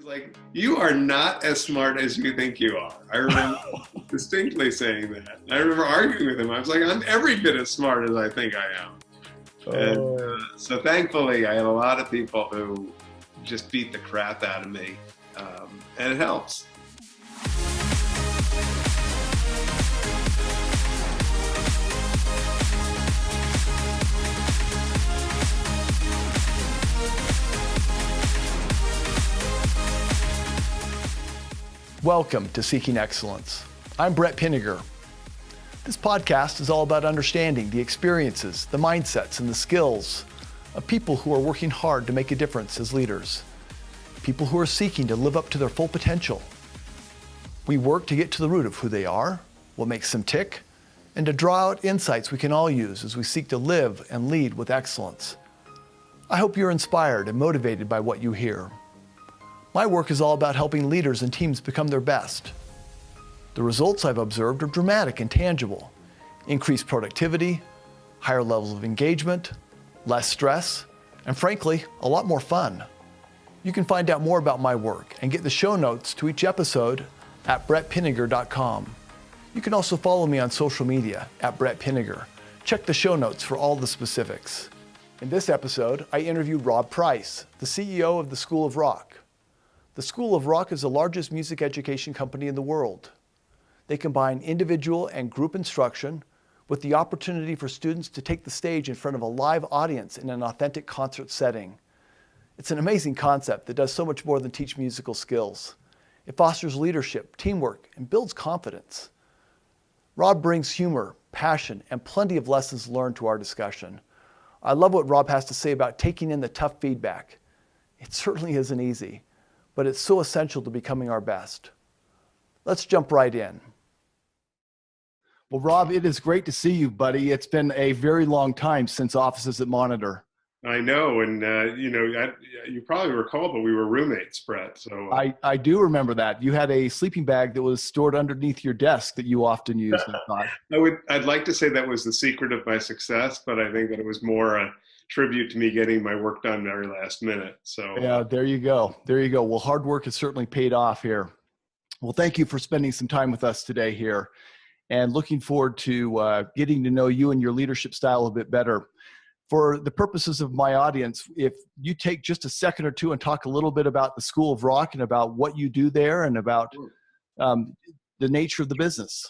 was like, "You are not as smart as you think you are." I remember distinctly saying that. I remember arguing with him. I was like, "I'm every bit as smart as I think I am." And so thankfully, I had a lot of people who just beat the crap out of me, and it helps. Welcome to Seeking Excellence. I'm Brett Pinegar. This podcast is all about understanding the experiences, the mindsets, and the skills of people who are working hard to make a difference as leaders, people who are seeking to live up to their full potential. We work to get to the root of who they are, what makes them tick, and to draw out insights we can all use as we seek to live and lead with excellence. I hope you're inspired and motivated by what you hear. My work is all about helping leaders and teams become their best. The results I've observed are dramatic and tangible. Increased productivity, higher levels of engagement, less stress, and frankly, a lot more fun. You can find out more about my work and get the show notes to each episode at brettpinegar.com. You can also follow me on social media at Brett Pinegar. Check the show notes for all the specifics. In this episode, I interviewed Rob Price, the CEO of the School of Rock. The School of Rock is the largest music education company in the world. They combine individual and group instruction with the opportunity for students to take the stage in front of a live audience in an authentic concert setting. It's an amazing concept that does so much more than teach musical skills. It fosters leadership, teamwork, and builds confidence. Rob brings humor, passion, and plenty of lessons learned to our discussion. I love what Rob has to say about taking in the tough feedback. It certainly isn't easy, but it's so essential to becoming our best. Let's jump right in. Well, Rob, it is great to see you, buddy. It's been a very long time since Offices at Monitor. I know, and you probably recall, but we were roommates, Brett. So I do remember that. You had a sleeping bag that was stored underneath your desk that you often used, I thought. I'd like to say that was the secret of my success, but I think that it was more a tribute to me getting my work done very last minute. So yeah, there you go. There you go. Well, hard work has certainly paid off here. Well, thank you for spending some time with us today here, and looking forward to getting to know you and your leadership style a bit better. For the purposes of my audience, if you take just a second or two and talk a little bit about the School of Rock and about what you do there and about the nature of the business.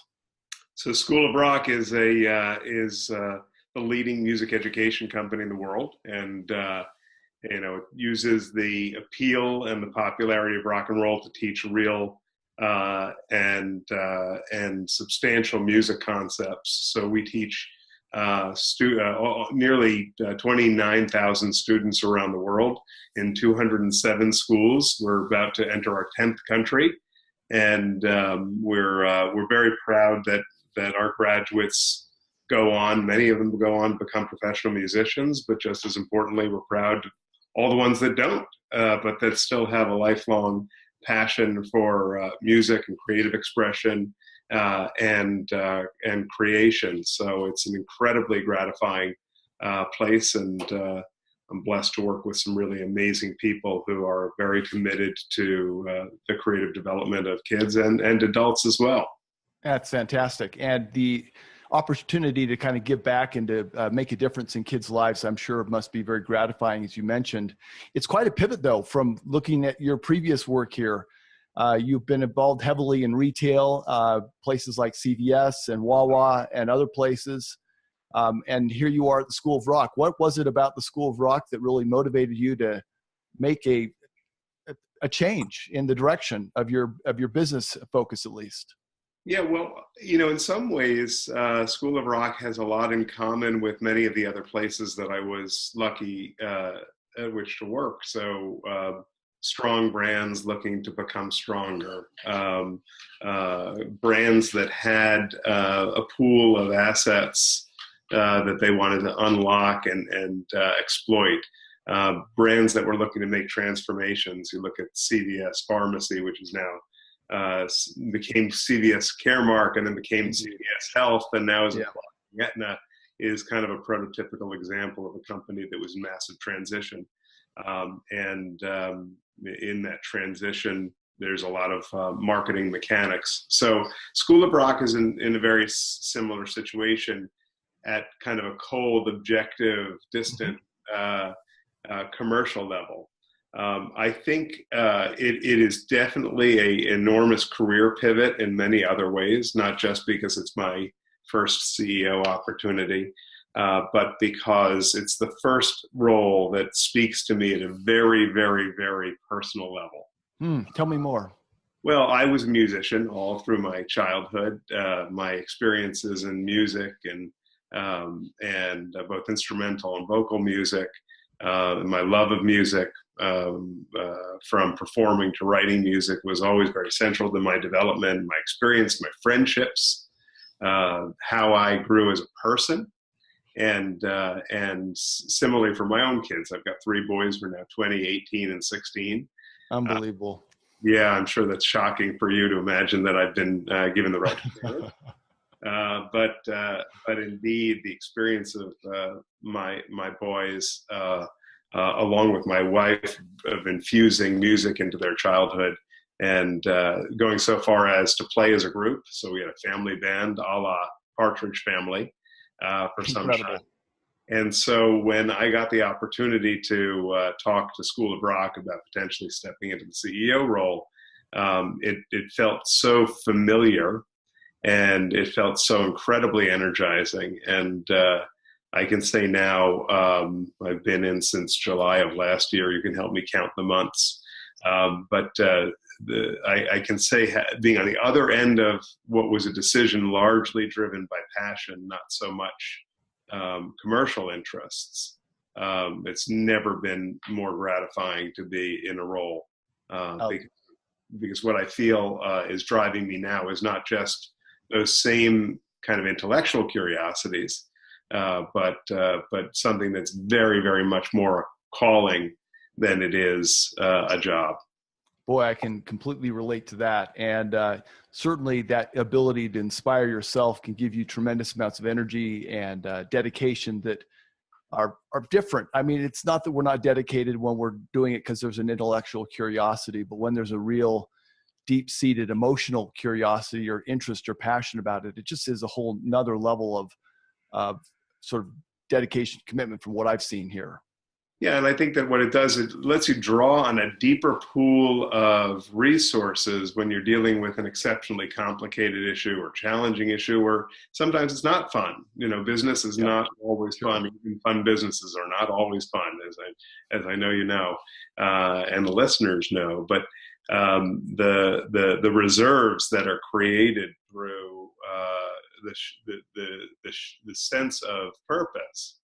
So School of Rock is the leading music education company in the world, and it uses the appeal and the popularity of rock and roll to teach real and substantial music concepts. So we teach nearly 29,000 students around the world in 207 schools. We're about to enter our 10th country, and we're very proud that our graduates go on. Many of them go on to become professional musicians, but just as importantly, we're proud of all the ones that don't, but that still have a lifelong passion for music and creative expression and creation. So it's an incredibly gratifying place, and I'm blessed to work with some really amazing people who are very committed to the creative development of kids and adults as well. That's fantastic. And the opportunity to kind of give back and to make a difference in kids' lives, I'm sure must be very gratifying, as you mentioned. It's quite a pivot, though, from looking at your previous work here. You've been involved heavily in retail, places like CVS and Wawa and other places. And here you are at the School of Rock. What was it about the School of Rock that really motivated you to make a change in the direction of your business focus, at least? Yeah, well, in some ways, School of Rock has a lot in common with many of the other places that I was lucky at which to work. So strong brands looking to become stronger, brands that had a pool of assets that they wanted to unlock and exploit, brands that were looking to make transformations. You look at CVS Pharmacy, which is now became CVS Caremark and then became CVS Health, and now is Aetna, is kind of a prototypical example of a company that was in massive transition. in that transition, there's a lot of marketing mechanics. So School of Rock is in a very similar situation at kind of a cold, objective, distant commercial level. I think it is definitely an enormous career pivot in many other ways, not just because it's my first CEO opportunity, but because it's the first role that speaks to me at a very, very, very personal level. Tell me more. Well, I was a musician all through my childhood. My experiences in music and both instrumental and vocal music, my love of music, from performing to writing music, was always very central to my development, my experience, my friendships, how I grew as a person. And similarly for my own kids, I've got 3 boys who are now 20, 18, and 16. Unbelievable. Yeah, I'm sure that's shocking for you to imagine that I've been given the right to but indeed, the experience of my boys, along with my wife, of infusing music into their childhood and going so far as to play as a group. So we had a family band, a la Partridge Family, for some time. And so when I got the opportunity to talk to School of Rock about potentially stepping into the CEO role, it felt so familiar, and it felt so incredibly energizing. And I can say now, I've been in since July of last year. You can help me count the months. But I can say, being on the other end of what was a decision largely driven by passion, not so much commercial interests, it's never been more gratifying to be in a role, because what I feel is driving me now is not just those same kind of intellectual curiosities, but something that's very, very much more calling than it is a job. Boy, I can completely relate to that. And certainly that ability to inspire yourself can give you tremendous amounts of energy and dedication that are different. I mean, it's not that we're not dedicated when we're doing it because there's an intellectual curiosity, but when there's a real deep-seated emotional curiosity or interest or passion about it, it just is a whole nother level of sort of dedication, commitment from what I've seen here. Yeah, and I think that what it does, it lets you draw on a deeper pool of resources when you're dealing with an exceptionally complicated issue or challenging issue, or sometimes it's not fun. You know, business is not always fun. Even fun businesses are not always fun, as I know you know, and the listeners know. But the reserves that are created through the sense of purpose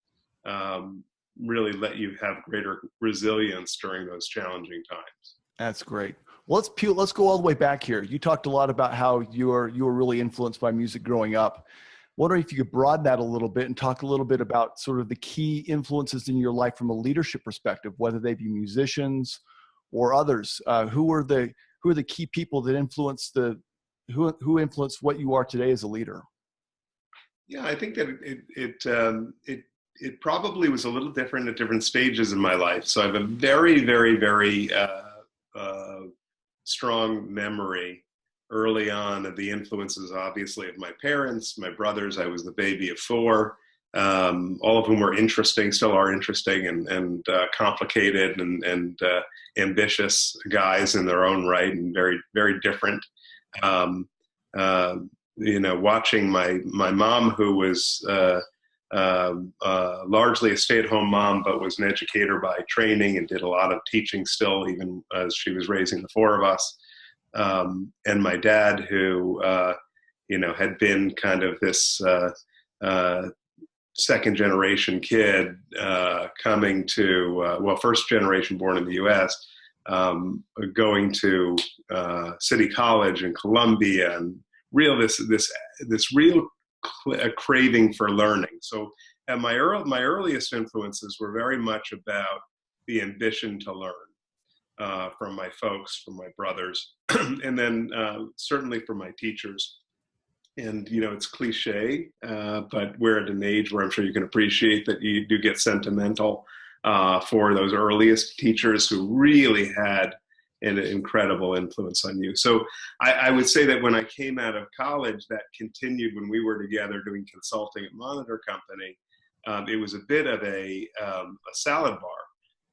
really let you have greater resilience during those challenging times. That's great. Well, let's go all the way back here. You talked a lot about how you were really influenced by music growing up. Wondering if you could broaden that a little bit and talk a little bit about sort of the key influences in your life from a leadership perspective, whether they be musicians or others. Who are the key people that influenced who influenced what you are today as a leader? Yeah, I think that it probably was a little different at different stages in my life. So I have a very, very, very strong memory early on of the influences, obviously, of my parents, my brothers. I was the baby of 4, all of whom were interesting, still are interesting, and complicated and ambitious guys in their own right, and very, very different. Watching my mom, who was largely a stay-at-home mom, but was an educator by training and did a lot of teaching still, even as she was raising the 4 of us. And my dad, who, had been kind of this second generation kid coming to, first generation born in the U.S., going to City College in Columbia, and this real craving for learning. So at my earliest influences were very much about the ambition to learn from my folks, from my brothers, and then certainly from my teachers. And, it's cliche, but we're at an age where I'm sure you can appreciate that you do get sentimental for those earliest teachers who really had an incredible influence on you. So I would say that when I came out of college, that continued when we were together doing consulting at Monitor Company. It was a bit of a salad bar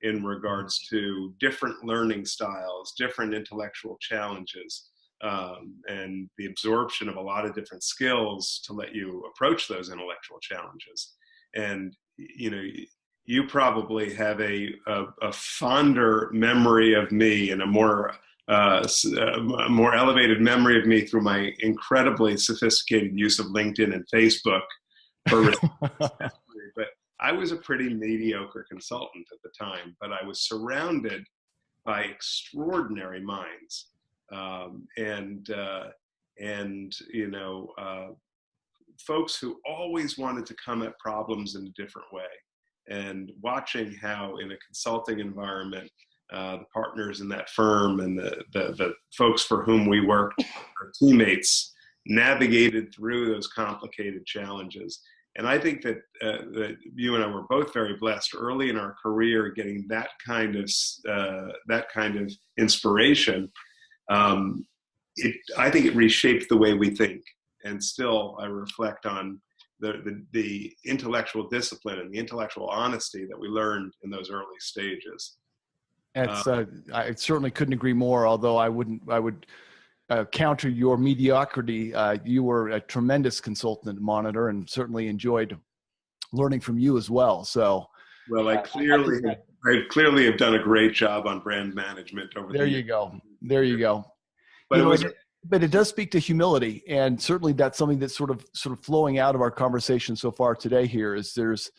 in regards to different learning styles, different intellectual challenges, and the absorption of a lot of different skills to let you approach those intellectual challenges. And, you know, you probably have a fonder memory of me and a more elevated memory of me through my incredibly sophisticated use of LinkedIn and Facebook. But I was a pretty mediocre consultant at the time, but I was surrounded by extraordinary minds, and you know, folks who always wanted to come at problems in a different way. And watching how in a consulting environment, the partners in that firm and the folks for whom we worked, our teammates, navigated through those complicated challenges. And I think that you and I were both very blessed early in our career getting that kind of inspiration. I think it reshaped the way we think. And still, I reflect on the intellectual discipline and the intellectual honesty that we learned in those early stages. I certainly couldn't agree more. Although I would counter your mediocrity. You were a tremendous consultant at Monitor, and certainly enjoyed learning from you as well. So, well, I clearly have done a great job on brand management over the years. There you go. But it does speak to humility, and certainly that's something that's sort of flowing out of our conversation so far today. Here is there's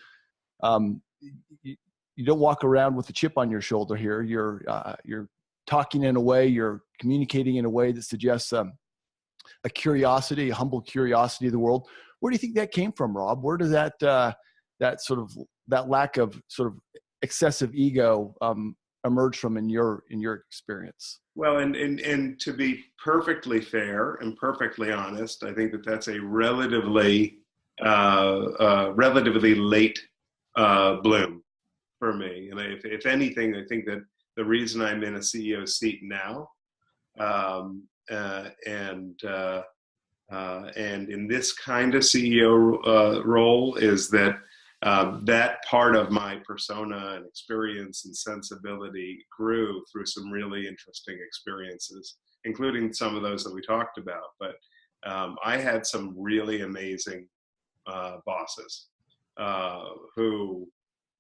you don't walk around with a chip on your shoulder here. You're talking in a way, you're communicating in a way that suggests a curiosity, a humble curiosity of the world. Where do you think that came from, Rob? Where does that lack of sort of excessive ego emerge from in your experience? Well, and to be perfectly fair and perfectly honest, I think that that's a relatively late bloom for me. And if anything, I think that the reason I'm in a CEO seat now, and in this kind of CEO role, is that that part of my persona and experience and sensibility grew through some really interesting experiences, including some of those that we talked about. But I had some really amazing bosses who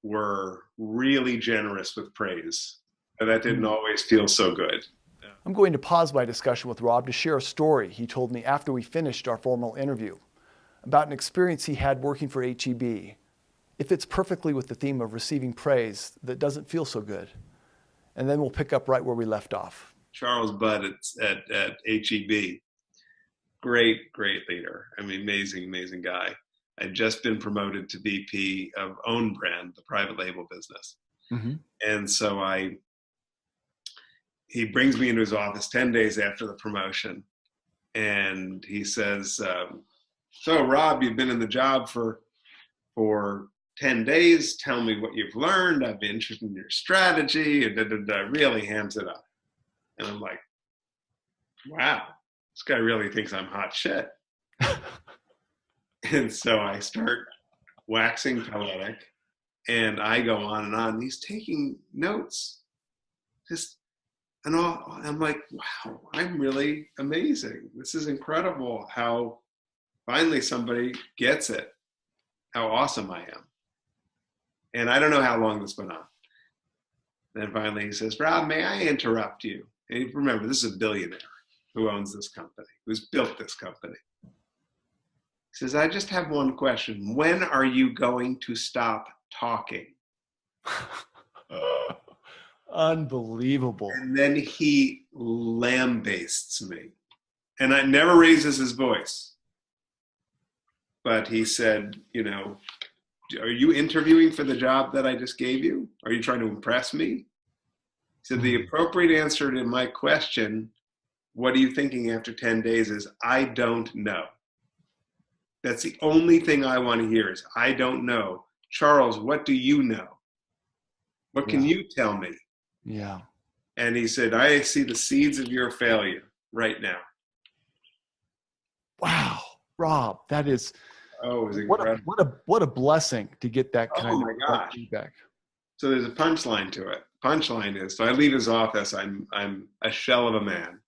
were really generous with praise. And that didn't always feel so good. I'm going to pause my discussion with Rob to share a story he told me after we finished our formal interview about an experience he had working for HEB. It fits perfectly with the theme of receiving praise that doesn't feel so good. And then we'll pick up right where we left off. Charles Budd at HEB, great leader. I mean, amazing guy. I'd just been promoted to VP of Own Brand, the private label business. Mm-hmm. And so he brings me into his office 10 days after the promotion. And he says, so Rob, you've been in the job for 10 days. Tell me what you've learned. I'd be interested in your strategy. And really hams it up. And I'm like, wow, this guy really thinks I'm hot shit. And so I start waxing poetic, and I go on and on. He's taking notes, I'm like, wow, I'm really amazing. This is incredible how finally somebody gets it, how awesome I am. And I don't know how long this went on. Then finally he says, Rob, may I interrupt you? And remember, this is a billionaire who owns this company, who's built this company. He says, I just have one question. When are you going to stop talking? Unbelievable. And then he lambastes me. And I never raises his voice. But he said, you know, are you interviewing for the job that I just gave you? Are you trying to impress me? He said, the appropriate answer to my question, what are you thinking after 10 days, is I don't know. That's the only thing I want to hear is, I don't know. Charles, what do you know? What can you tell me? Yeah. And he said, I see the seeds of your failure right now. Wow, Rob, that is Oh, it was incredible. What a blessing to get that Oh kind my of gosh. feedback. So there's a punchline to it. Punchline is, so I leave his office. I'm a shell of a man,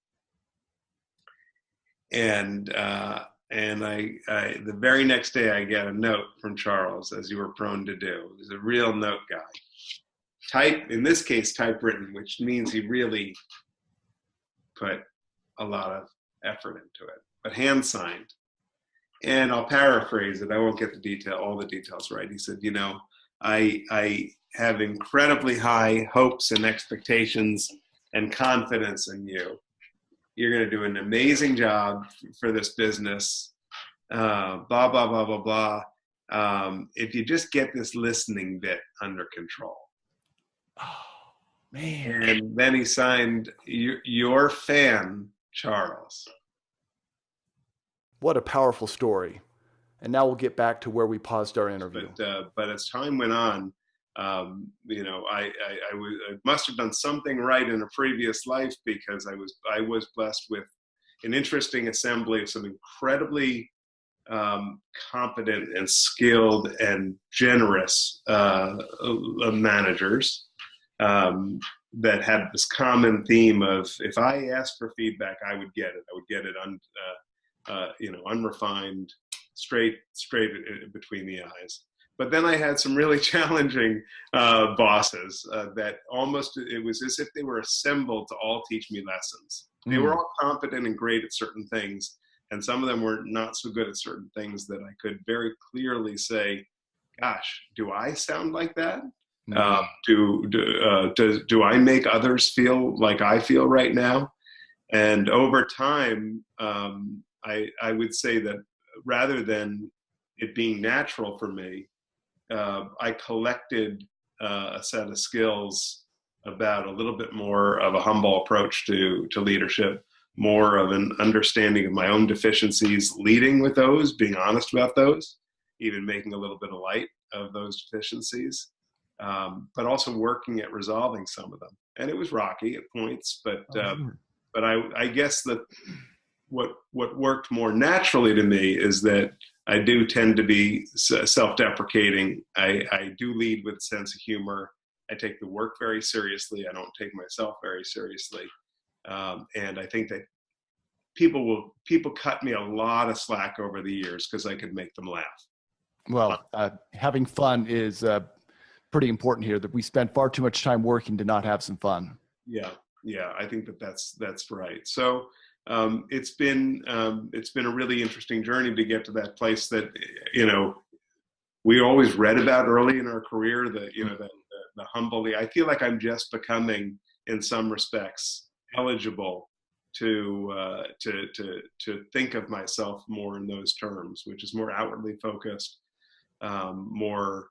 and the very next day I get a note from Charles, as you were prone to do. He's a real note guy. In this case, typewritten, which means he really put a lot of effort into it, but hand signed. And I'll paraphrase it. I won't get all the details right. He said, I have incredibly high hopes and expectations and confidence in you. You're going to do an amazing job for this business. Blah, blah, blah, blah, blah. If you just get this listening bit under control. Oh, man. And then he signed, your fan, Charles. What a powerful story. And now we'll get back to where we paused our interview. But as time went on, I must have done something right in a previous life, because I was blessed with an interesting assembly of some incredibly competent and skilled and generous managers that had this common theme of, if I asked for feedback, I would get it. I would get it unrefined, straight between the eyes. But then I had some really challenging bosses that it was as if they were assembled to all teach me lessons. They were all competent and great at certain things, and some of them were not so good at certain things that I could very clearly say, gosh, do I sound like that? Do I make others feel like I feel right now? And over time, I would say that rather than it being natural for me, I collected a set of skills about a little bit more of a humble approach to leadership, more of an understanding of my own deficiencies, leading with those, being honest about those, even making a little bit of light of those deficiencies, but also working at resolving some of them. And it was rocky at points, but I guess that what worked more naturally to me is that I do tend to be self-deprecating. I do lead with a sense of humor. I take the work very seriously. I don't take myself very seriously. And I think that people cut me a lot of slack over the years because I could make them laugh. Well, having fun is pretty important here, that we spend far too much time working to not have some fun. Yeah, I think that's right. So it's been a really interesting journey to get to that place that we always read about early in our career. The humbly. I feel like I'm just becoming, in some respects, eligible to think of myself more in those terms, which is more outwardly focused, more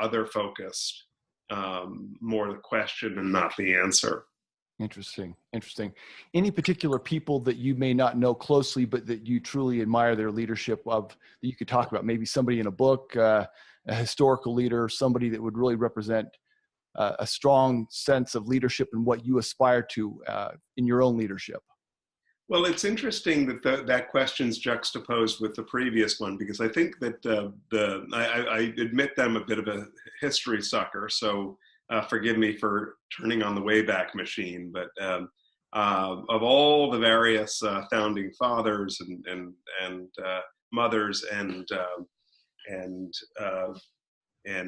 other focused, more the question and not the answer. Interesting. Any particular people that you may not know closely, but that you truly admire their leadership of, that you could talk about? Maybe somebody in a book, a historical leader, somebody that would really represent a strong sense of leadership and what you aspire to in your own leadership. Well, it's interesting that that question's juxtaposed with the previous one, because I think that I admit I'm a bit of a history sucker, so forgive me for turning on the Wayback Machine. But of all the various founding fathers and mothers and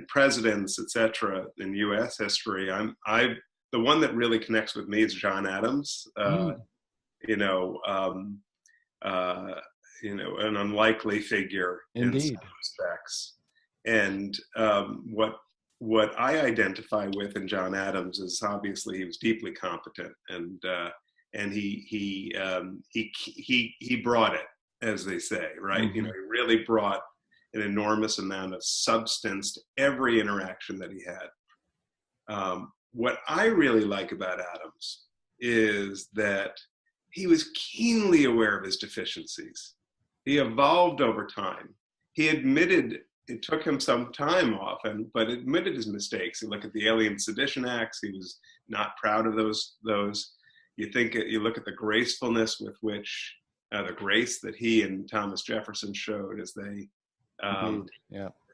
presidents, etc., in U.S. history, the one that really connects with me is John Adams. An unlikely figure. Indeed. In some respects. And what I identify with in John Adams is, obviously he was deeply competent, and he brought it, as they say, right? Mm-hmm. He really brought an enormous amount of substance to every interaction that he had. What I really like about Adams is that he was keenly aware of his deficiencies. He evolved over time. He admitted it took him some time off, but admitted his mistakes. You look at the Alien Sedition Acts; he was not proud of those. You look at the gracefulness with which the grace that he and Thomas Jefferson showed as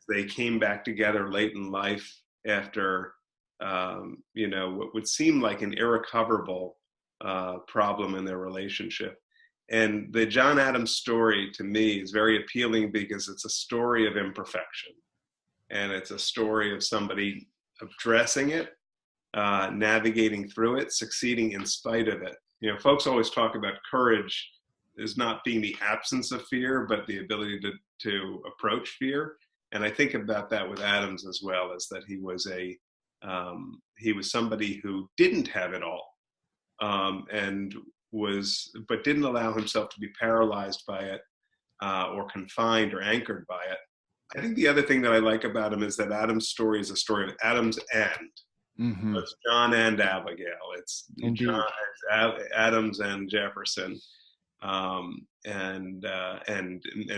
they came back together late in life after what would seem like an irrecoverable problem in their relationship. And the John Adams story to me is very appealing because it's a story of imperfection. And it's a story of somebody addressing it, navigating through it, succeeding in spite of it. Folks always talk about courage as not being the absence of fear, but the ability to approach fear. And I think about that with Adams as well, is that he was somebody who didn't have it all, but didn't allow himself to be paralyzed by it or confined or anchored by it. I think the other thing that I like about him is that Adam's story is a story of Adams and. So it's John and Abigail. It's Adams and Jefferson, and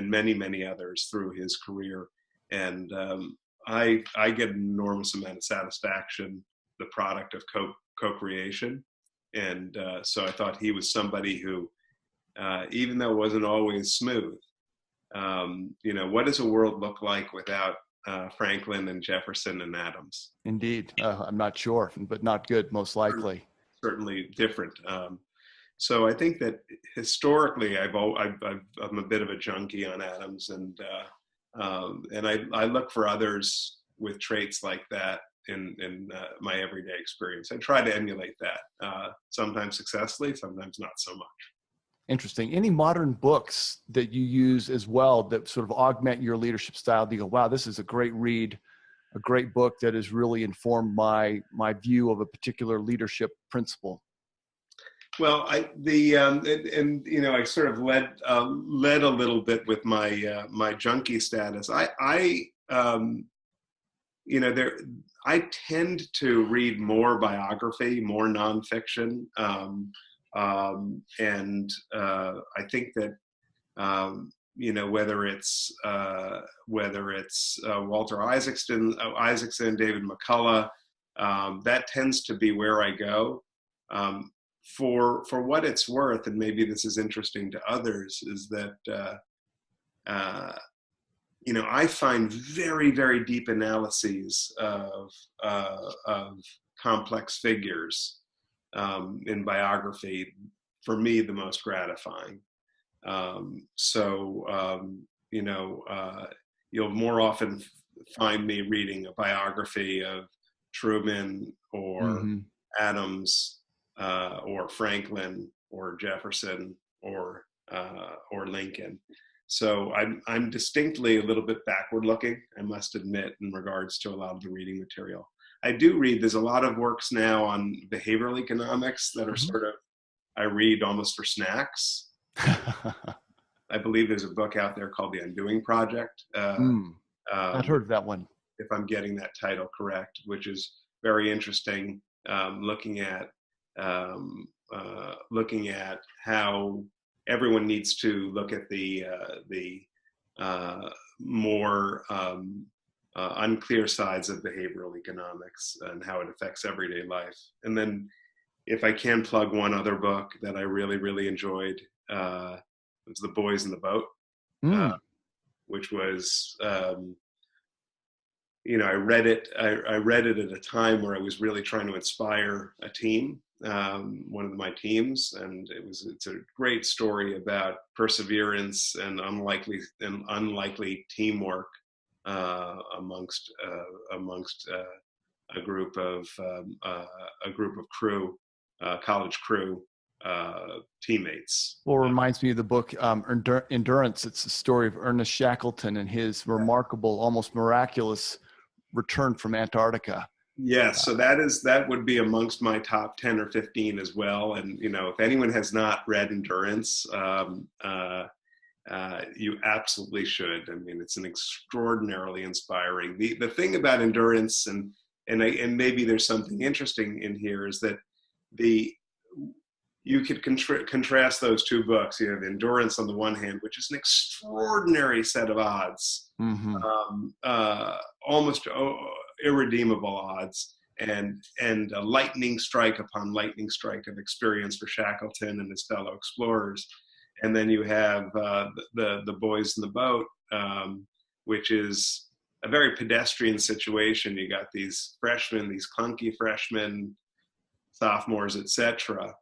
many, many others through his career. And I get an enormous amount of satisfaction, the product of co-creation. And so I thought he was somebody who, even though it wasn't always smooth, what does a world look like without Franklin and Jefferson and Adams? Indeed. I'm not sure, but not good, most likely. Certainly different. So I think that historically, I'm a bit of a junkie on Adams, and I look for others with traits like that in my everyday experience. I try to emulate that, sometimes successfully, sometimes not so much. Interesting. Any modern books that you use as well that sort of augment your leadership style? Do you go, wow, this is a great read, a great book that has really informed my view of a particular leadership principle? Well, I sort of led a little bit with my junkie status. I tend to read more biography, more nonfiction, and I think that whether it's Walter Isaacson, David McCullough, that tends to be where I go. For what it's worth, and maybe this is interesting to others, is that I find very, very deep analyses of complex figures in biography, for me, the most gratifying. You'll more often find me reading a biography of Truman or Adams, or Franklin or Jefferson or Lincoln. So I'm distinctly a little bit backward looking, I must admit, in regards to a lot of the reading material. I do read, there's a lot of works now on behavioral economics that are sort of, I read almost for snacks. I believe there's a book out there called The Undoing Project. I've heard of that one. If I'm getting that title correct, which is very interesting, looking at how everyone needs to look at the more unclear sides of behavioral economics and how it affects everyday life. And then, if I can plug one other book that I really, really enjoyed, it was The Boys in the Boat, which was, I read it at a time where I was really trying to inspire a team, one of my teams, and it's a great story about perseverance and unlikely teamwork amongst a group of crew, college crew teammates. Well, it reminds me of the book Endurance. It's the story of Ernest Shackleton and his remarkable, almost miraculous return from Antarctica. Yes, so that would be amongst my top 10 or 15 as well. And if anyone has not read Endurance, you absolutely should. I mean, it's an extraordinarily inspiring. The thing about Endurance, and maybe there's something interesting in here, is that you could contrast those two books. You have Endurance on the one hand, which is an extraordinary set of odds, Mm-hmm. almost irredeemable odds, and a lightning strike upon lightning strike of experience for Shackleton and his fellow explorers. And then you have the Boys in the Boat, which is a very pedestrian situation. You got these freshmen, these clunky freshmen, sophomores, etc.,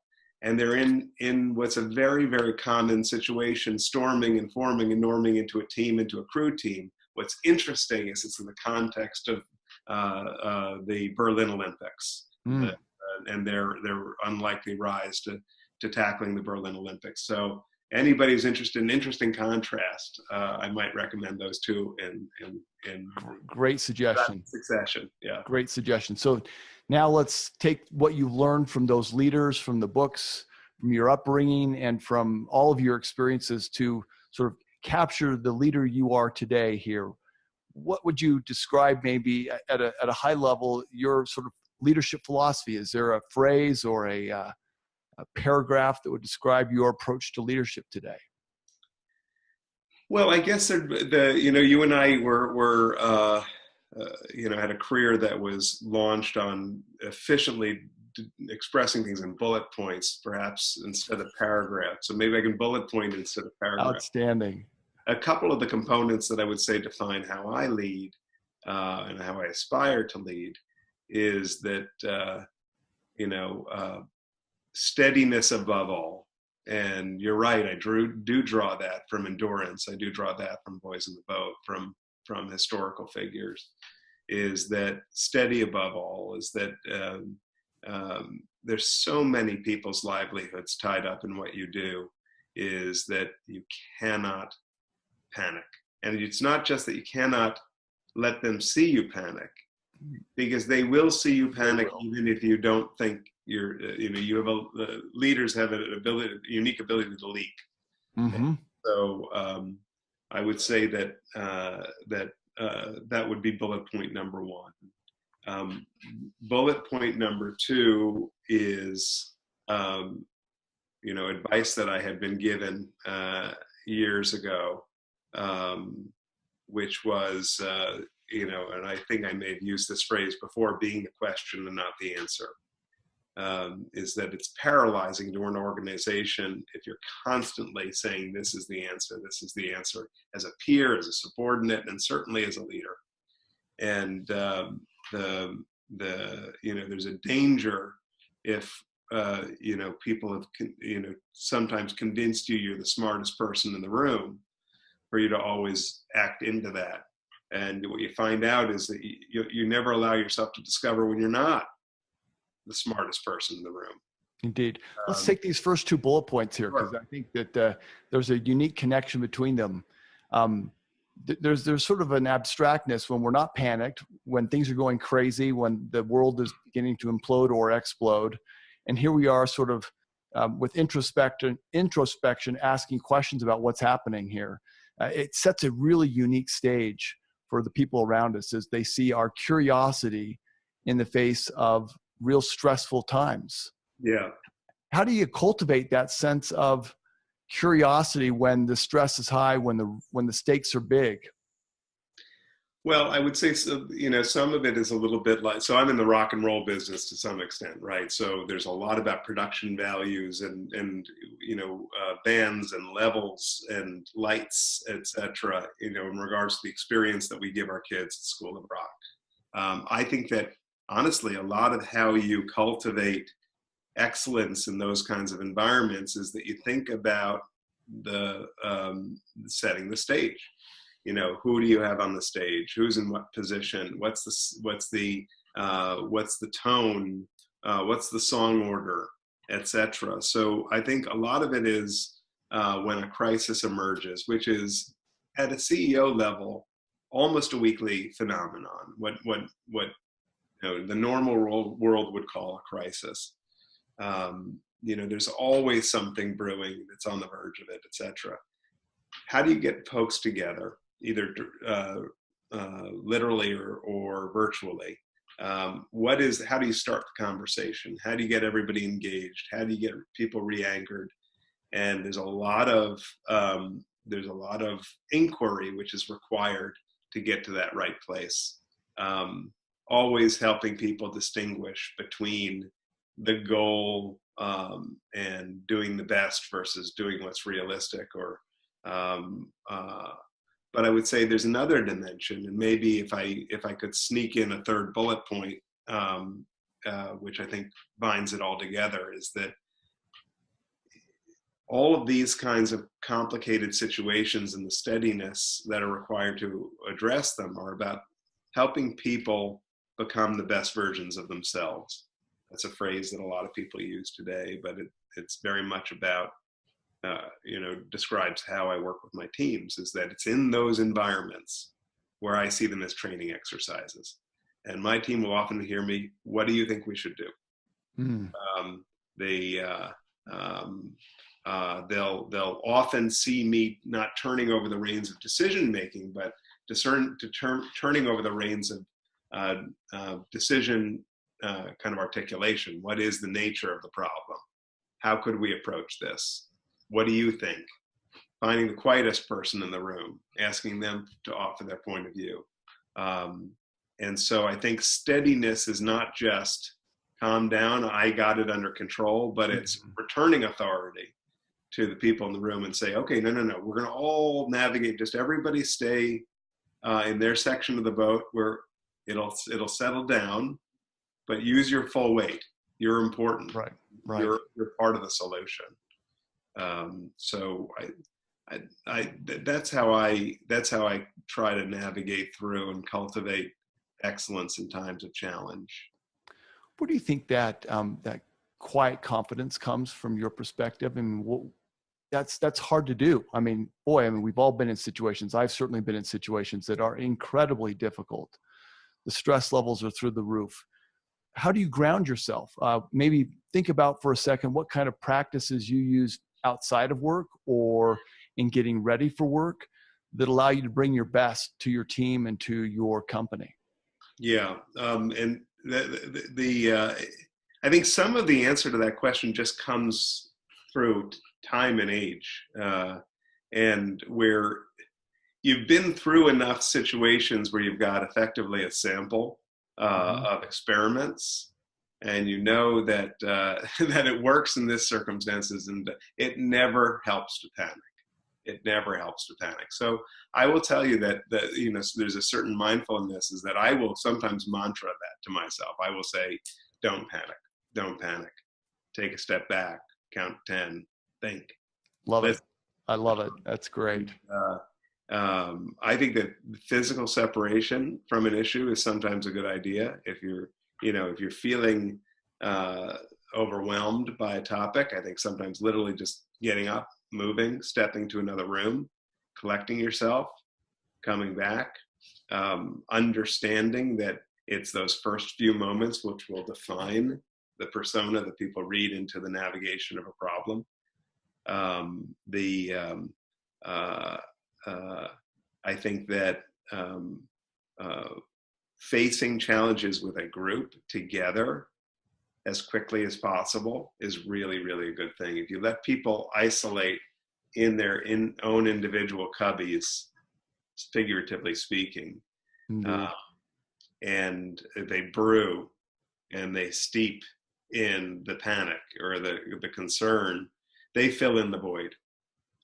and they're in what's a very, very common situation, storming and forming and norming into a team, into a crew team. What's interesting is it's in the context of the Berlin Olympics, and their unlikely rise to tackling the Berlin Olympics. So anybody who's interested in interesting contrast, I might recommend those two in great suggestion. Succession. Yeah. Great suggestion. So now let's take what you learned from those leaders, from the books, from your upbringing, and from all of your experiences to sort of capture the leader you are today here. What would you describe maybe at a high level, your sort of leadership philosophy? Is there a phrase or a paragraph that would describe your approach to leadership today? Well, I guess you and I were had a career that was launched on efficiently expressing things in bullet points, perhaps instead of paragraphs. So maybe I can bullet point instead of paragraph. Outstanding. A couple of the components that I would say define how I lead and how I aspire to lead is that steadiness above all. And you're right, I do draw that from Endurance. I do draw that from Boys in the Boat, from historical figures, is that steady above all, is that there's so many people's livelihoods tied up in what you do, is that you cannot panic. And it's not just that you cannot let them see you panic, because they will see you panic even if you don't think leaders have a unique ability to leak. Mm-hmm. So I would say that that would be bullet point number one. Bullet point number two is advice that I had been given years ago, which was and I think I may have used this phrase before, being the question and not the answer. Is that it's paralyzing to an organization if you're constantly saying this is the answer, as a peer, as a subordinate, and certainly as a leader. And there's a danger if people have sometimes convinced you're the smartest person in the room, for you to always act into that. And what you find out is that you never allow yourself to discover when you're not the smartest person in the room. Indeed. Let's take these first two bullet points here, because I think that there's a unique connection between them. There's sort of an abstractness when we're not panicked, when things are going crazy, when the world is beginning to implode or explode. And here we are sort of with introspection, asking questions about what's happening here. It sets a really unique stage for the people around us as they see our curiosity in the face of real stressful times. Yeah. How do you cultivate that sense of curiosity when the stress is high, when the stakes are big? Well, I would say, some of it is a little bit like, so I'm in the rock and roll business to some extent, right? So there's a lot about production values and bands and levels and lights, etc. In regards to the experience that we give our kids at School of Rock. I think that honestly, a lot of how you cultivate excellence in those kinds of environments is that you think about the setting the stage. Who do you have on the stage? Who's in what position? What's the tone? What's the song order, etc. So I think a lot of it is when a crisis emerges, which is at a CEO level almost a weekly phenomenon. What the normal world would call a crisis. There's always something brewing that's on the verge of it, etc. How do you get folks together, either literally or virtually, How do you start the conversation? How do you get everybody engaged? How do you get people re-anchored? And there's a lot of inquiry which is required to get to that right place. Always helping people distinguish between the goal and doing the best versus doing what's realistic. But I would say there's another dimension, and maybe if I could sneak in a third bullet point, which I think binds it all together, is that all of these kinds of complicated situations and the steadiness that are required to address them are about helping people become the best versions of themselves. That's a phrase that a lot of people use today, but it's very much about, describes how I work with my teams, is that it's in those environments where I see them as training exercises. And my team will often hear me, what do you think we should do? They'll often see me not turning over the reins of decision making, but turning over the reins of decision kind of articulation. What is the nature of the problem? How could we approach this? What do you think? Finding the quietest person in the room, asking them to offer their point of view. And so I think steadiness is not just calm down, I got it under control, but it's returning authority to the people in the room and say, okay, no, we're going to all navigate, just everybody stay in their section of the boat where it'll settle down, but use your full weight. You're important. Right. You're part of the solution. So that's how I try to navigate through and cultivate excellence in times of challenge. Where do you think that that quiet confidence comes from your perspective? I mean, that's hard to do. I mean, we've all been in situations. I've certainly been in situations that are incredibly difficult. The stress levels are through the roof. How do you ground yourself? Maybe think about for a second what kind of practices you use outside of work or in getting ready for work that allow you to bring your best to your team and to your company. Yeah, and I think some of the answer to that question just comes through time and age, and where you've been through enough situations where you've got effectively a sample of experiments, and you know that that it works in this circumstances, and it never helps to panic. It never helps to panic. So I will tell you that there's a certain mindfulness, is that I will sometimes mantra that to myself. I will say, don't panic, take a step back, count 10, think. Love it. I love it. That's great. I think that physical separation from an issue is sometimes a good idea. If you're feeling overwhelmed by a topic, I think sometimes literally just getting up, moving, stepping to another room, collecting yourself, coming back, understanding that it's those first few moments which will define the persona that people read into the navigation of a problem. I think that facing challenges with a group together as quickly as possible is really, really a good thing. If you let people isolate in their own individual cubbies, figuratively speaking, and they brew and they steep in the panic or the concern, they fill in the void.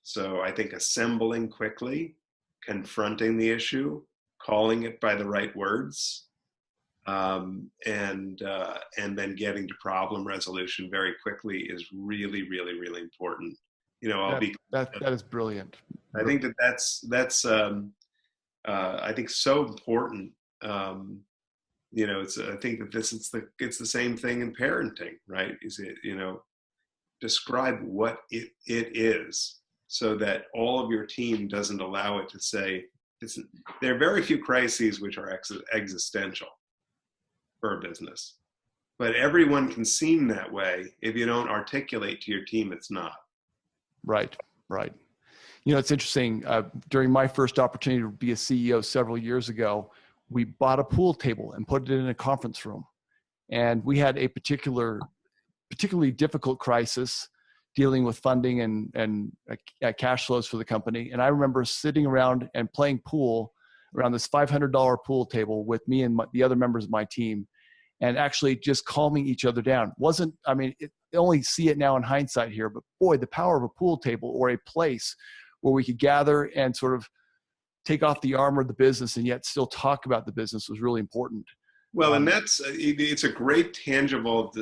So I think assembling quickly, confronting the issue, calling it by the right words, and then getting to problem resolution very quickly is really, really, really important. That is brilliant. I think that's I think so important. I think that it's the same thing in parenting, right? Describe what it is, so that all of your team doesn't allow it to say, there are very few crises which are existential for a business, but everyone can seem that way. If you don't articulate to your team, it's not. Right. It's interesting. During my first opportunity to be a CEO several years ago, we bought a pool table and put it in a conference room. And we had a particularly difficult crisis dealing with funding and cash flows for the company. And I remember sitting around and playing pool around this $500 pool table with me and the other members of my team, and actually just calming each other down. I only see it now in hindsight here, but boy, the power of a pool table or a place where we could gather and sort of take off the armor of the business and yet still talk about the business was really important. Well, and it's a great tangible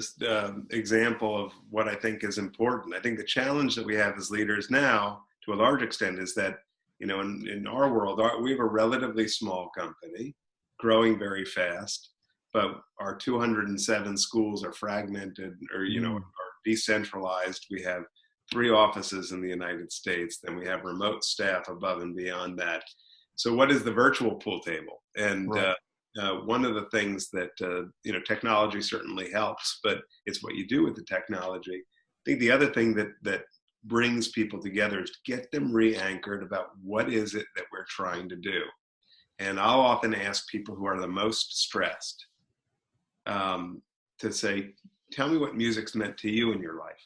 example of what I think is important. I think the challenge that we have as leaders now, to a large extent, is that, in our world, we have a relatively small company, growing very fast, but our 207 schools are fragmented or, are decentralized. We have 3 offices in the United States, then we have remote staff above and beyond that. So what is the virtual pool table? And right. One of the things that, technology certainly helps, but it's what you do with the technology. I think the other thing that brings people together is to get them re-anchored about what is it that we're trying to do. And I'll often ask people who are the most stressed to say, tell me what music's meant to you in your life.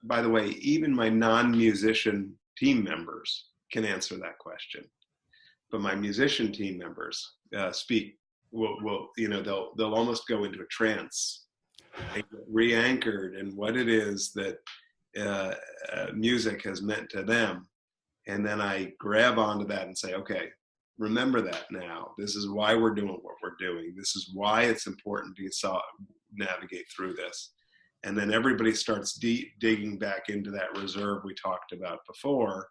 By the way, even my non-musician team members can answer that question. But my musician team members they'll almost go into a trance, they get re-anchored in what it is that music has meant to them. And then I grab onto that and say, okay, remember that now. This is why we're doing what we're doing. This is why it's important to navigate through this. And then everybody starts digging back into that reserve we talked about before,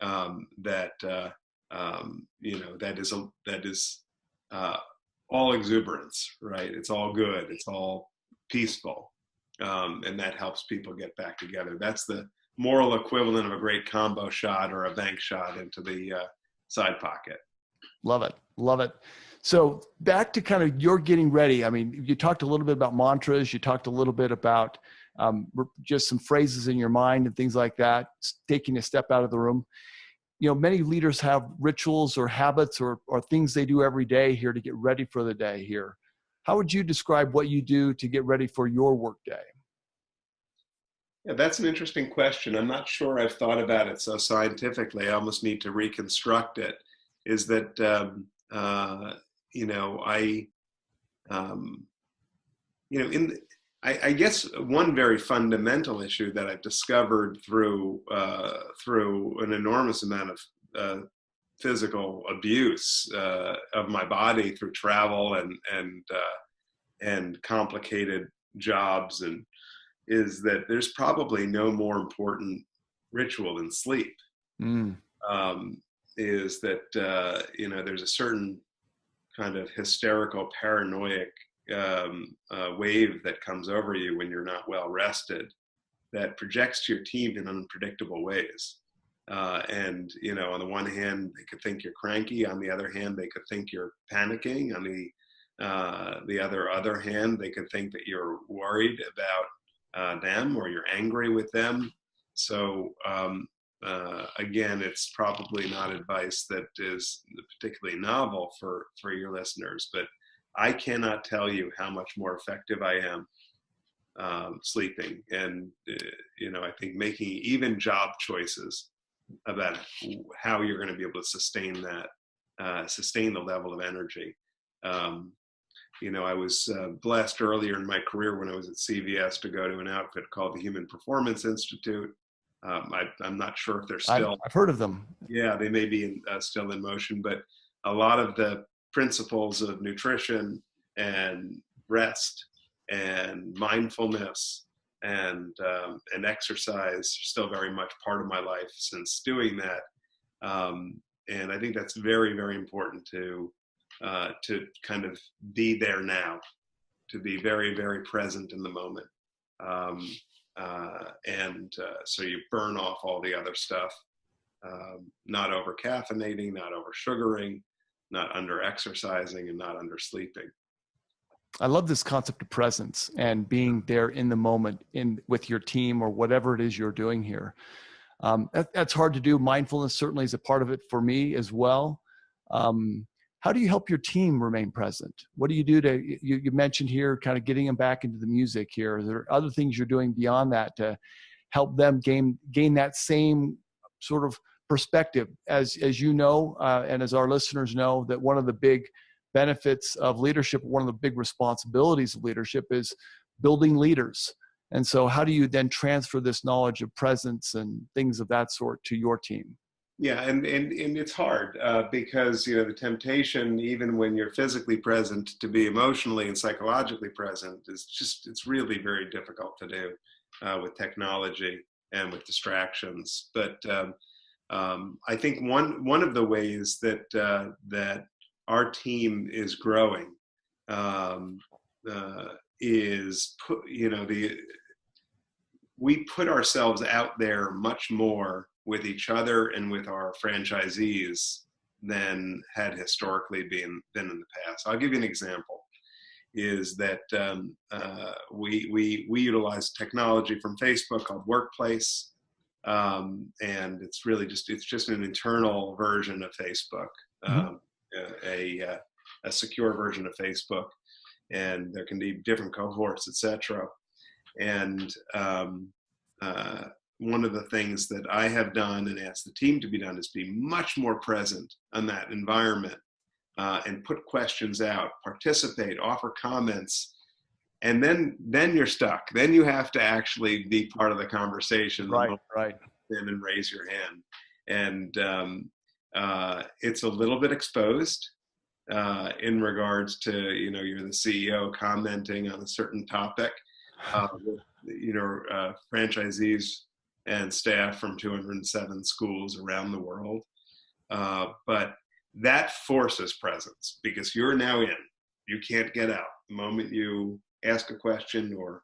that is all exuberance, right? It's all good. It's all peaceful. And that helps people get back together. That's the moral equivalent of a great combo shot or a bank shot into the side pocket. Love it. Love it. So back to kind of your getting ready. I mean, you talked a little bit about mantras. You talked a little bit about just some phrases in your mind and things like that, taking a step out of the room. Many leaders have rituals or habits or things they do every day here to get ready for the day here. How would you describe what you do to get ready for your work day? Yeah, that's an interesting question. I'm not sure I've thought about it so scientifically. I almost need to reconstruct it. Is that, I guess one very fundamental issue that I've discovered through an enormous amount of physical abuse of my body through travel and complicated jobs, and is that there's probably no more important ritual than sleep. Is that there's a certain kind of hysterical, paranoid wave that comes over you when you're not well rested, that projects to your team in unpredictable ways. On the one hand, they could think you're cranky. On the other hand, they could think you're panicking. On the other hand, they could think that you're worried about them or you're angry with them. So again, it's probably not advice that is particularly novel for your listeners, but I cannot tell you how much more effective I am sleeping. And, I think making even job choices about how you're going to be able to sustain the level of energy. I was blessed earlier in my career when I was at CVS to go to an outfit called the Human Performance Institute. I'm not sure if they're still. I've heard of them. Yeah, they may be still in motion, but a lot of the principles of nutrition and rest and mindfulness and exercise are still very much part of my life since doing that. And I think that's very, very important to kind of be there now, to be very, very present in the moment. So you burn off all the other stuff, not over caffeinating, not over sugaring, not under exercising, and not under sleeping. I love this concept of presence and being there in the moment with your team or whatever it is you're doing here. That's hard to do. Mindfulness certainly is a part of it for me as well. How do you help your team remain present? What do you do to, you mentioned here, kind of getting them back into the music here. Are there other things you're doing beyond that to help them gain that same sort of perspective? As you know, and as our listeners know, that one of the big benefits of leadership, one of the big responsibilities of leadership is building leaders. And so how do you then transfer this knowledge of presence and things of that sort to your team? Yeah, and it's hard because, you know, the temptation, even when you're physically present, to be emotionally and psychologically present it's really very difficult to do with technology and with distractions. But I think one of the ways that our team is growing is we put ourselves out there much more with each other and with our franchisees than had historically been in the past. I'll give you an example, is that we utilize technology from Facebook called Workplace, and it's really just an internal version of Facebook, a secure version of Facebook, and there can be different cohorts, etc. And one of the things that I have done and asked the team to be done is be much more present on that environment and put questions out, participate, offer comments, and then you're stuck. Then you have to actually be part of the conversation, right, and raise your hand. And it's a little bit exposed in regards to, you know, you're the CEO commenting on a certain topic. Franchisees and staff from 207 schools around the world. But that forces presence because you're now in. You can't get out. The moment you ask a question or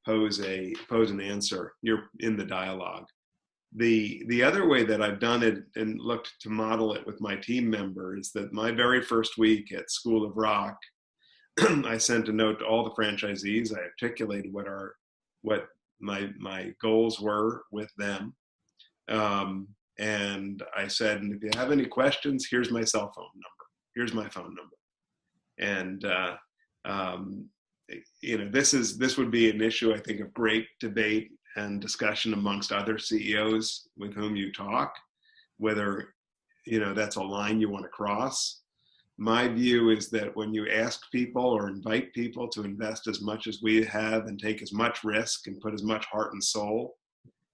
pose an answer, you're in the dialogue. The other way that I've done it and looked to model it with my team members is that my very first week at School of Rock, I sent a note to all the franchisees. I articulated what my goals were with them. And I said, and if you have any questions, here's my cell phone number. Here's my phone number. And, this would be an issue, I think, of great debate and discussion amongst other CEOs with whom you talk, whether, that's a line you want to cross. My view is that when you ask people or invite people to invest as much as we have and take as much risk and put as much heart and soul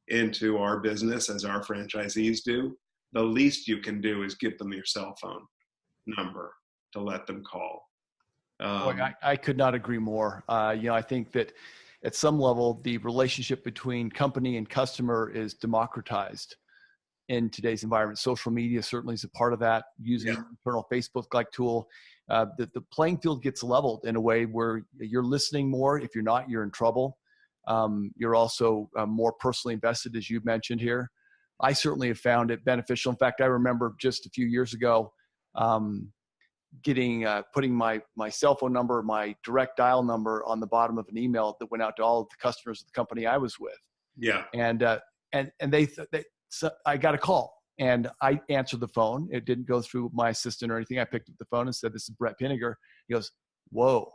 into our business as our franchisees do, the least you can do is give them your cell phone number to let them call. I could not agree more. I think that at some level, the relationship between company and customer is democratized in today's environment. Social media certainly is a part of that, using an internal Facebook-like tool. The playing field gets leveled in a way where you're listening more. If you're not, you're in trouble. You're also more personally invested, as you mentioned here. I certainly have found it beneficial. In fact, I remember just a few years ago putting my cell phone number, my direct dial number on the bottom of an email that went out to all of the customers of the company I was with. Yeah. And so I got a call and I answered the phone. It didn't go through my assistant or anything. I picked up the phone and said, "This is Brett Pinegar." He goes, "Whoa,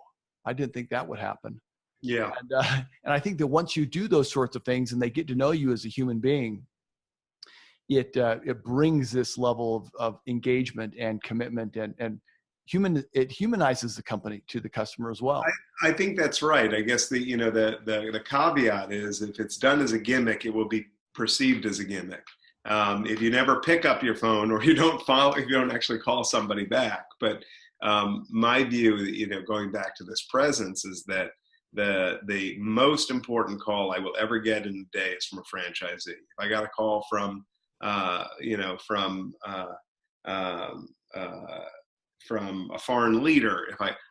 I didn't think that would happen." Yeah. And I think that once you do those sorts of things and they get to know you as a human being, it brings this level of engagement and commitment and it humanizes the company to the customer as well. I think that's right. I guess the caveat is if it's done as a gimmick, it will be perceived as a gimmick. If you never pick up your phone or if you don't actually call somebody back. But my view, going back to this presence, is that the most important call I will ever get in a day is from a franchisee. If I got a call from a foreign leader,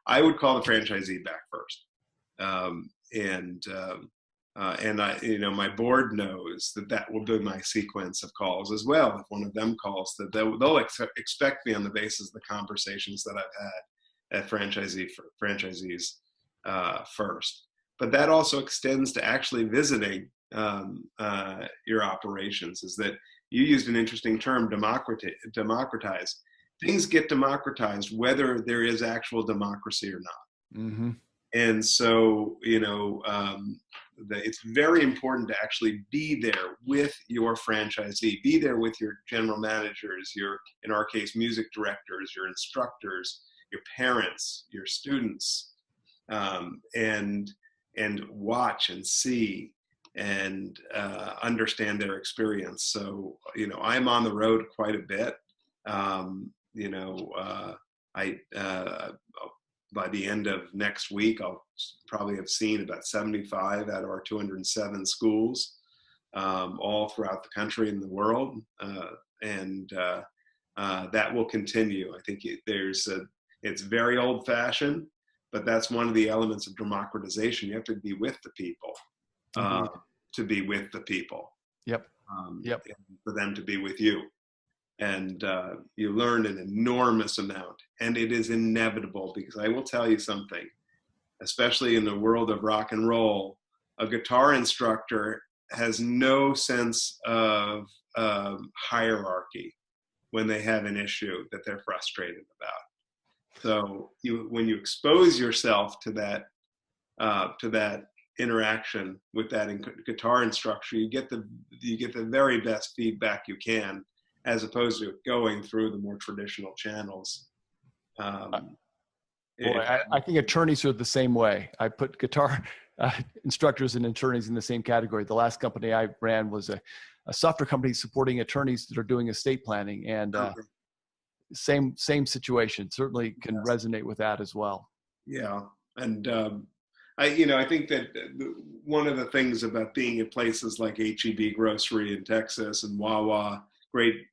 I would call the franchisee back first. And my board knows that will be my sequence of calls as well. If one of them calls, that they'll expect me on the basis of the conversations that I've had at franchisees first. But that also extends to actually visiting your operations. Is that you used an interesting term, democratize. things get democratized, whether there is actual democracy or not. Mm-hmm. And so, it's very important to actually be there with your franchisee, be there with your general managers, your, in our case, music directors, your instructors, your parents, your students, and watch and see and understand their experience. So, I'm on the road quite a bit. By the end of next week, I'll probably have seen about 75 out of our 207 schools, all throughout the country and the world. That will continue. I think it's very old fashioned, but that's one of the elements of democratization. You have to be with the people, to be with the people. Yep. And for them to be with you. And you learn an enormous amount, and it is inevitable, because I will tell you something, especially in the world of rock and roll, a guitar instructor has no sense of hierarchy when they have an issue that they're frustrated about. So when you expose yourself to that interaction with that guitar instructor, you get the very best feedback you can, as opposed to going through the more traditional channels. I think attorneys are the same way. I put guitar instructors and attorneys in the same category. The last company I ran was a software company supporting attorneys that are doing estate planning, and same situation. Certainly can resonate with that as well. Yeah, and I think that one of the things about being at places like H-E-B Grocery in Texas and Wawa, great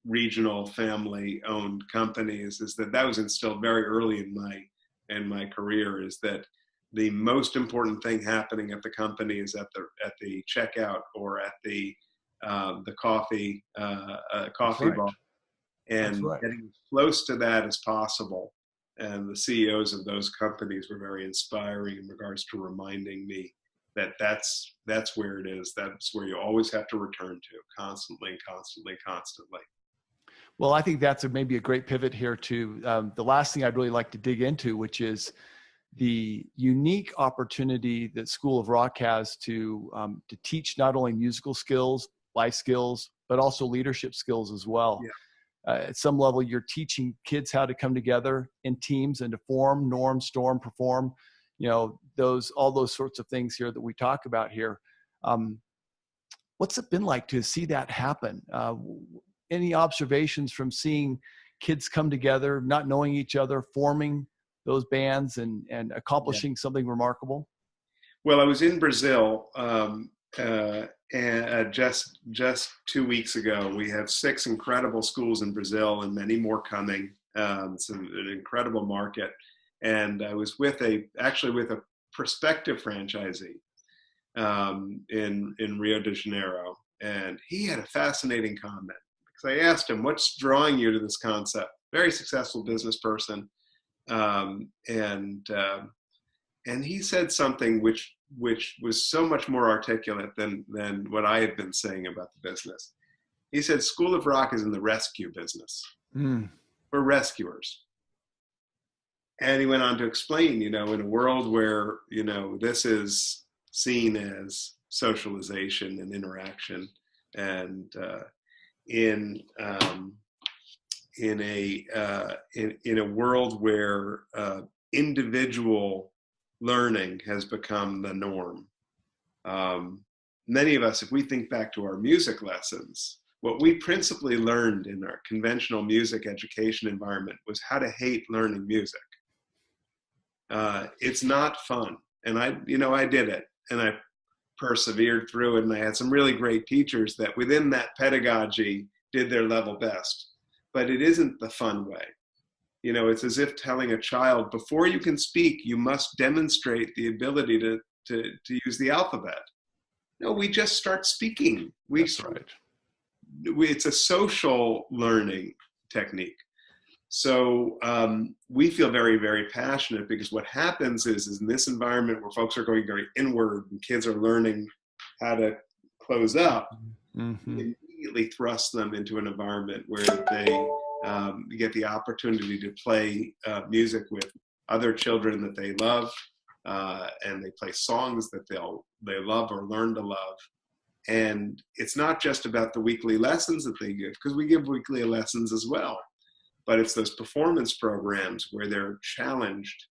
regional family-owned companies, is that was instilled very early in my career, is that the most important thing happening at the company is at the checkout or at the coffee bar, and getting as close to that as possible. And the CEOs of those companies were very inspiring in regards to reminding me that that's where it is. That's where you always have to return to, constantly. Well, I think that's maybe a great pivot here to the last thing I'd really like to dig into, which is the unique opportunity that School of Rock has to teach not only musical skills, life skills, but also leadership skills as well. Yeah. At some level, you're teaching kids how to come together in teams and to form, norm, storm, perform. All those sorts of things here that we talk about here. What's it been like to see that happen? Any observations from seeing kids come together, not knowing each other, forming those bands and accomplishing something remarkable? Well, I was in Brazil and just 2 weeks ago. We have 6 incredible schools in Brazil and many more coming. It's an incredible market. And I was actually with a prospective franchisee in Rio de Janeiro. And he had a fascinating comment, because I asked him, what's drawing you to this concept? Very successful business person. And he said something which was so much more articulate than what I had been saying about the business. He said, School of Rock is in the rescue business. We're rescuers. And he went on to explain, in a world where, this is seen as socialization and interaction, and in a world where individual learning has become the norm. Many of us, if we think back to our music lessons, what we principally learned in our conventional music education environment was how to hate learning music. It's not fun. And I did it, and I persevered through it. And I had some really great teachers that within that pedagogy did their level best, but it isn't the fun way. It's as if telling a child, before you can speak, you must demonstrate the ability to use the alphabet. No, we just start speaking. That's right. It's a social learning technique. So we feel very, very passionate, because what happens is in this environment where folks are going very inward and kids are learning how to close up, we immediately thrust them into an environment where get the opportunity to play music with other children that they love, and they play songs that they love or learn to love. And it's not just about the weekly lessons that they give, because we give weekly lessons as well, but it's those performance programs where they're challenged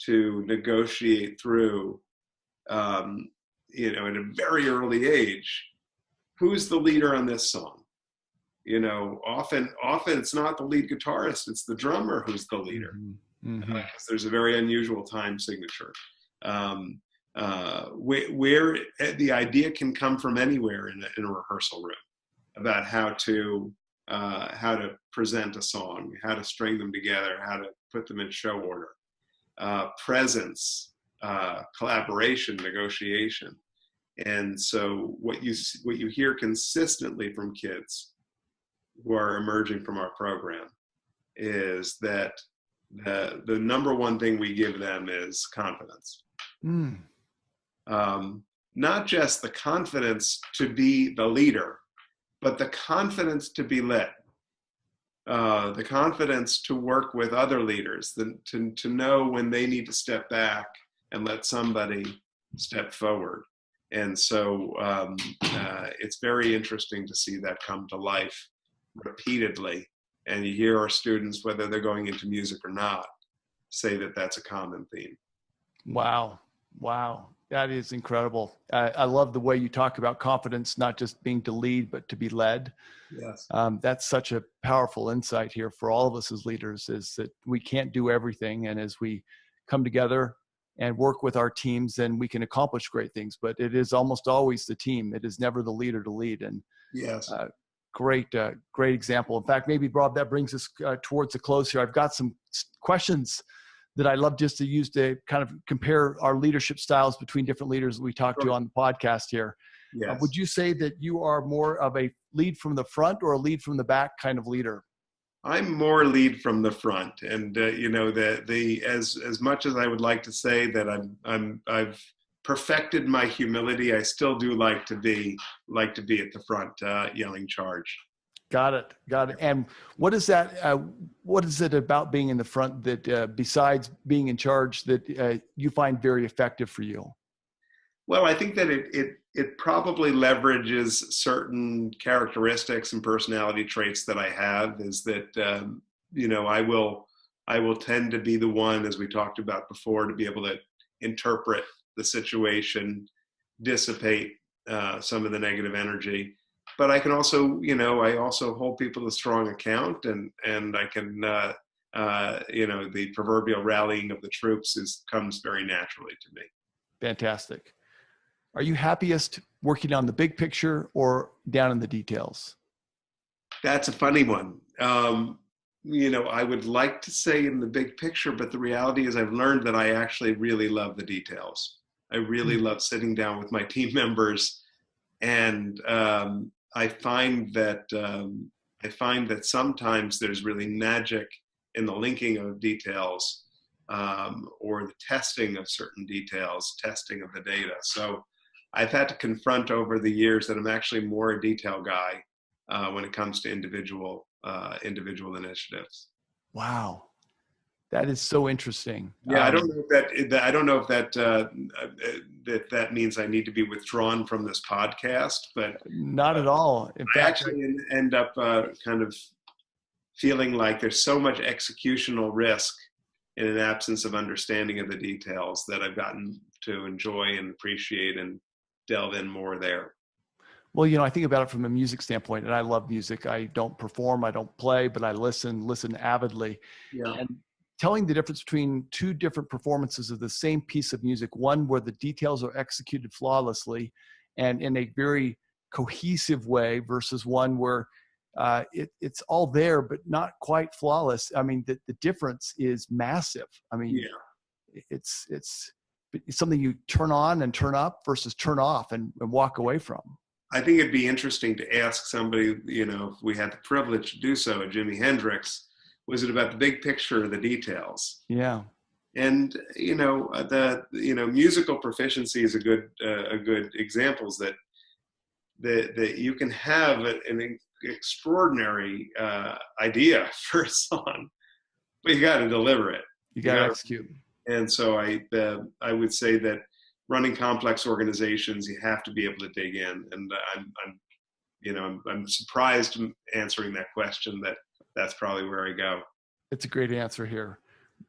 to negotiate through, at a very early age, who's the leader on this song? Often it's not the lead guitarist, it's the drummer who's the leader. Mm-hmm. There's a very unusual time signature. Where the idea can come from anywhere in a rehearsal room about how to present a song, how to string them together, how to put them in show order, presence, collaboration, negotiation. And so what you hear consistently from kids who are emerging from our program is that the number one thing we give them is confidence. Not just the confidence to be the leader, but the confidence to be led, the confidence to work with other leaders, to know when they need to step back and let somebody step forward. And so it's very interesting to see that come to life repeatedly. And you hear our students, whether they're going into music or not, say that that's a common theme. Wow. That is incredible. I love the way you talk about confidence, not just being to lead, but to be led. Yes. That's such a powerful insight here for all of us as leaders, is that we can't do everything. And as we come together and work with our teams, then we can accomplish great things. But it is almost always the team. It is never the leader to lead. And yes. Great example. In fact, maybe, Rob, that brings us towards the close here. I've got some questions that I love just to use to kind of compare our leadership styles between different leaders that we talk to on the podcast here. Yes. Would you say that you are more of a lead from the front or a lead from the back kind of leader? I'm more lead from the front, and as much as I would like to say that I've perfected my humility, I still do like to be at the front, yelling charge. Got it. And what is that? What is it about being in the front that, besides being in charge, that you find very effective for you? Well, I think that it probably leverages certain characteristics and personality traits that I have. Is that I will tend to be the one, as we talked about before, to be able to interpret the situation, dissipate some of the negative energy. But I can also, I also hold people to strong account, and I can, the proverbial rallying of the troops comes very naturally to me. Fantastic. Are you happiest working on the big picture or down in the details? That's a funny one. I would like to say in the big picture, but the reality is I've learned that I actually really love the details. I really love sitting down with my team members, and I find that sometimes there's really magic in the linking of details, or the testing of certain details, testing of the data. So I've had to confront over the years that I'm actually more a detail guy when it comes to individual initiatives. Wow. That is so interesting. Yeah, I don't know if that means I need to be withdrawn from this podcast, but not at all. In fact, I actually end up kind of feeling like there's so much executional risk in an absence of understanding of the details that I've gotten to enjoy and appreciate and delve in more there. Well, I think about it from a music standpoint, and I love music. I don't perform, I don't play, but I listen avidly. Yeah. And telling the difference between two different performances of the same piece of music, one where the details are executed flawlessly and in a very cohesive way, versus one where it's all there, but not quite flawless. I mean, the difference is massive. I mean, yeah. It's something you turn on and turn up versus turn off and walk away from. I think it'd be interesting to ask somebody, if we had the privilege to do so, Jimi Hendrix, was it about the big picture or the details? Yeah. And, musical proficiency is a good examples that you can have an extraordinary idea for a song, but you got to deliver it. You got to execute. And so I would say that running complex organizations, you have to be able to dig in. And I'm surprised answering that question that's probably where I go. It's a great answer here.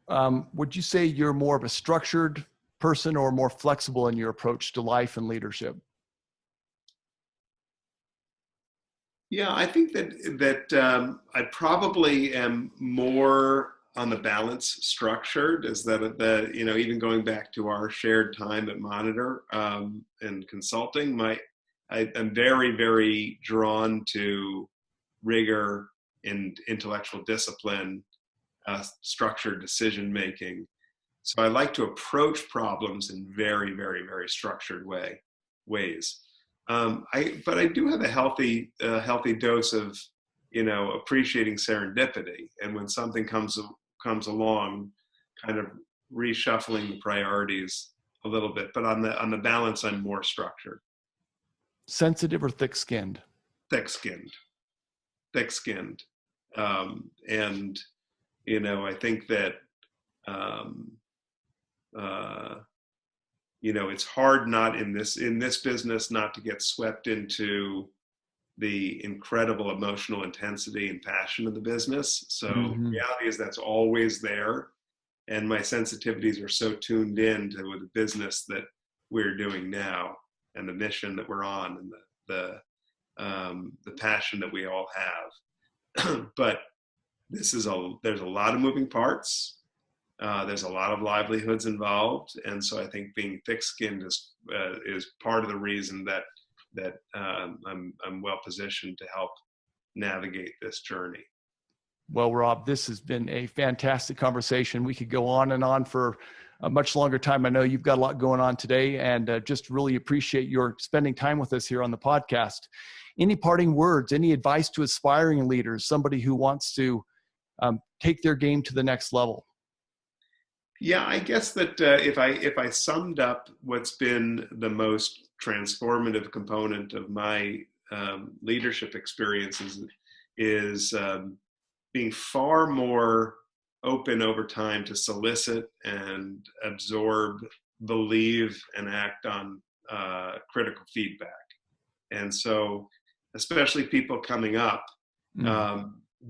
Would you say you're more of a structured person or more flexible in your approach to life and leadership? Yeah, I think that I probably am more on the balance structured. Is that even going back to our shared time at Monitor and consulting, I'm very, very drawn to rigor and intellectual discipline, structured decision making. So I like to approach problems in very, very, very structured ways. But I do have a healthy dose of, appreciating serendipity, and when something comes along, kind of reshuffling the priorities a little bit. But on the balance, I'm more structured. Sensitive or thick-skinned? Thick-skinned. And I think that it's hard not in this business not to get swept into the incredible emotional intensity and passion of the business. So the reality is that's always there. And my sensitivities are so tuned in to the business that we're doing now and the mission that we're on and the passion that we all have. But there's a lot of moving parts. There's a lot of livelihoods involved, and so I think being thick-skinned is part of the reason that I'm well positioned to help navigate this journey. Well, Rob, this has been a fantastic conversation. We could go on and on for a much longer time. I know you've got a lot going on today, and just really appreciate your spending time with us here on the podcast. Any parting words, any advice to aspiring leaders, somebody who wants to take their game to the next level? Yeah, I guess that if I summed up what's been the most transformative component of my leadership experiences is being far more open over time to solicit and absorb, believe, and act on critical feedback. And so, especially people coming up,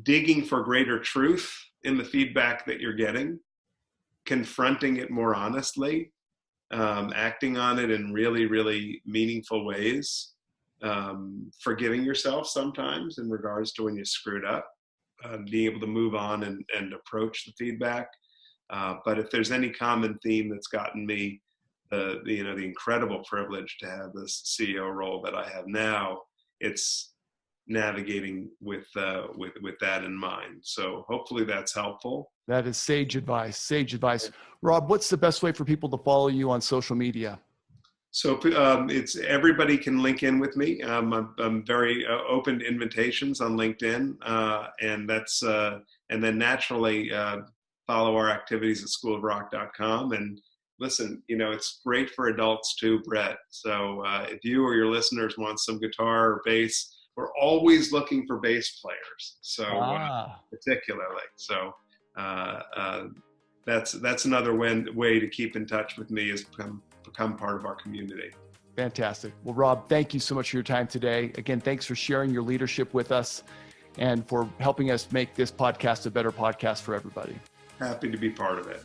digging for greater truth in the feedback that you're getting, confronting it more honestly, acting on it in really, really meaningful ways, forgiving yourself sometimes in regards to when you screwed up, being able to move on and approach the feedback. But if there's any common theme that's gotten me the incredible privilege to have this CEO role that I have now, it's navigating with that in mind. So hopefully that's helpful. That is sage advice. Rob, what's the best way for people to follow you on social media? So it's everybody can link in with me. I'm very open to invitations on LinkedIn, and then naturally follow our activities at schoolofrock.com. And listen, it's great for adults too, Brett. So if you or your listeners want some guitar or bass, we're always looking for bass players. So particularly, so that's another way to keep in touch with me, is become part of our community. Fantastic. Well, Rob, thank you so much for your time today. Again, thanks for sharing your leadership with us and for helping us make this podcast a better podcast for everybody. Happy to be part of it.